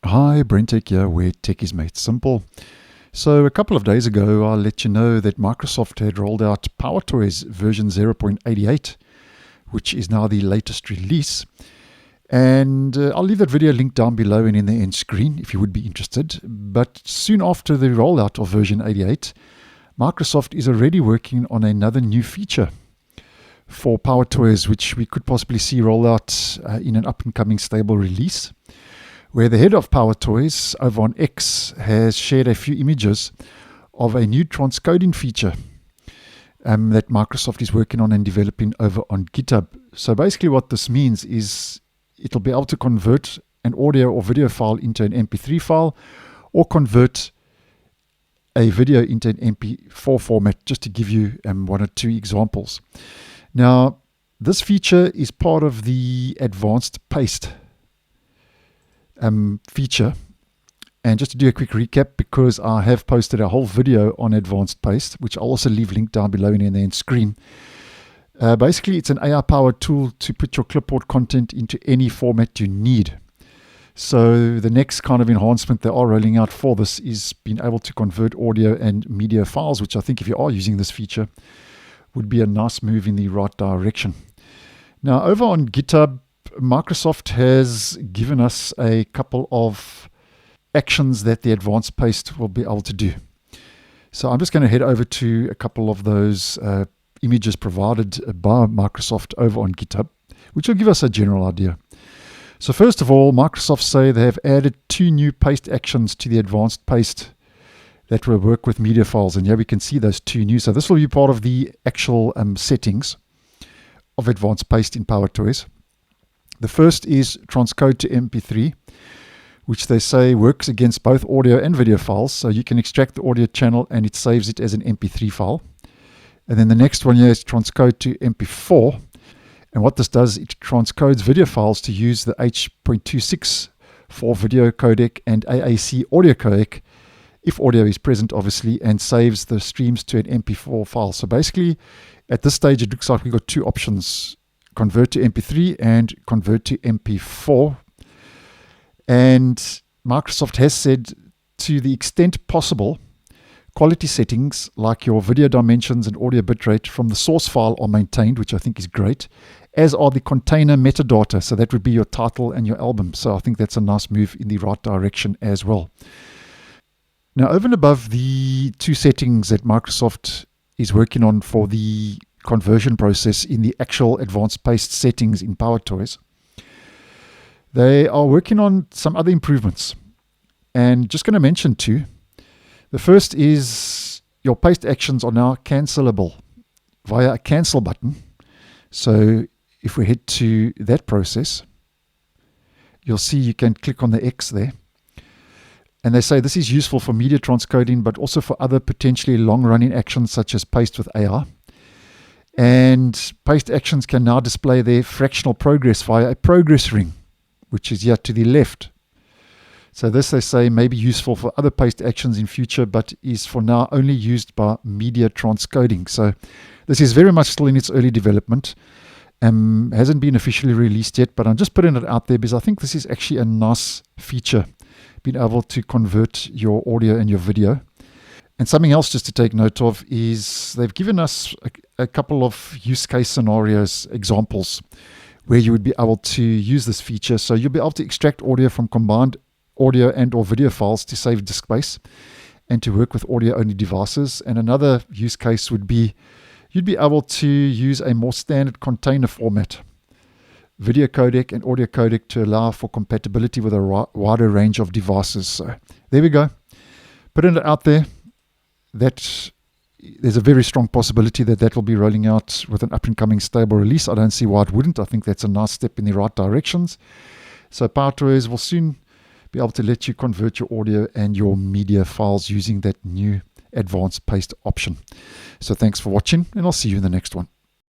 Hi, BrenTech here, where tech is made simple. So a couple of days ago, I let you know that Microsoft had rolled out PowerToys version 0.88, which is now the latest release. And I'll leave that video linked down below and in the end screen if you would be interested. But soon after the rollout of version 88, Microsoft is already working on another new feature for PowerToys, which we could possibly see roll out in an up-and-coming stable release, where the head of PowerToys over on X has shared a few images of a new transcoding feature that Microsoft is working on and developing over on GitHub. So basically what this means is it'll be able to convert an audio or video file into an MP3 file, or convert a video into an MP4 format, just to give you one or two examples. Now, this feature is part of the Advanced Paste feature. And just to do a quick recap, because I have posted a whole video on Advanced Paste, which I'll also leave linked down below and in the end screen. Basically, it's an AI-powered tool to put your clipboard content into any format you need. So the next kind of enhancement they are rolling out for this is being able to convert audio and media files, which I think if you are using this feature would be a nice move in the right direction. Now, over on GitHub, Microsoft has given us a couple of actions that the Advanced Paste will be able to do. So I'm just going to head over to a couple of those images provided by Microsoft over on GitHub, which will give us a general idea. So first of all, Microsoft say they have added 2 new paste actions to the Advanced Paste that will work with media files. And here we can see those 2 new. So this will be part of the actual settings of Advanced Paste in PowerToys. The first is transcode to MP3, which they say works against both audio and video files. So you can extract the audio channel and it saves it as an MP3 file. And then the next one here is transcode to MP4. And what this does, it transcodes video files to use the H.26 for video codec and AAC audio codec, if audio is present obviously, and saves the streams to an MP4 file. So basically, at this stage, it looks like we've got 2 options: convert to MP3 and convert to MP4. And Microsoft has said, to the extent possible, quality settings like your video dimensions and audio bitrate from the source file are maintained, which I think is great, as are the container metadata. So that would be your title and your album. So I think that's a nice move in the right direction as well. Now, over and above the 2 settings that Microsoft is working on for the conversion process in the actual Advanced Paste settings in PowerToys, they are working on some other improvements. And just going to mention 2. The first is your paste actions are now cancelable via a cancel button. So if we head to that process, you'll see you can click on the X there. And they say this is useful for media transcoding, but also for other potentially long-running actions such as paste with AI. And paste actions can now display their fractional progress via a progress ring, which is here to the left. So this, they say, may be useful for other paste actions in future, but is for now only used by media transcoding. So this is very much still in its early development. Hasn't been officially released yet, but I'm just putting it out there because I think this is actually a nice feature, being able to convert your audio and your video. And something else just to take note of is they've given us a couple of use case scenarios, examples, where you would be able to use this feature. So you'll be able to extract audio from combined audio and or video files to save disk space and to work with audio only devices. And another use case would be you'd be able to use a more standard container format, video codec and audio codec, to allow for compatibility with a wider range of devices. So there we go. Putting it out there that there's a very strong possibility that that will be rolling out with an up-and-coming stable release. I don't see why it wouldn't. I think that's a nice step in the right directions. So PowerToys will soon be able to let you convert your audio and your media files using that new Advanced Paste option. So thanks for watching, and I'll see you in the next one.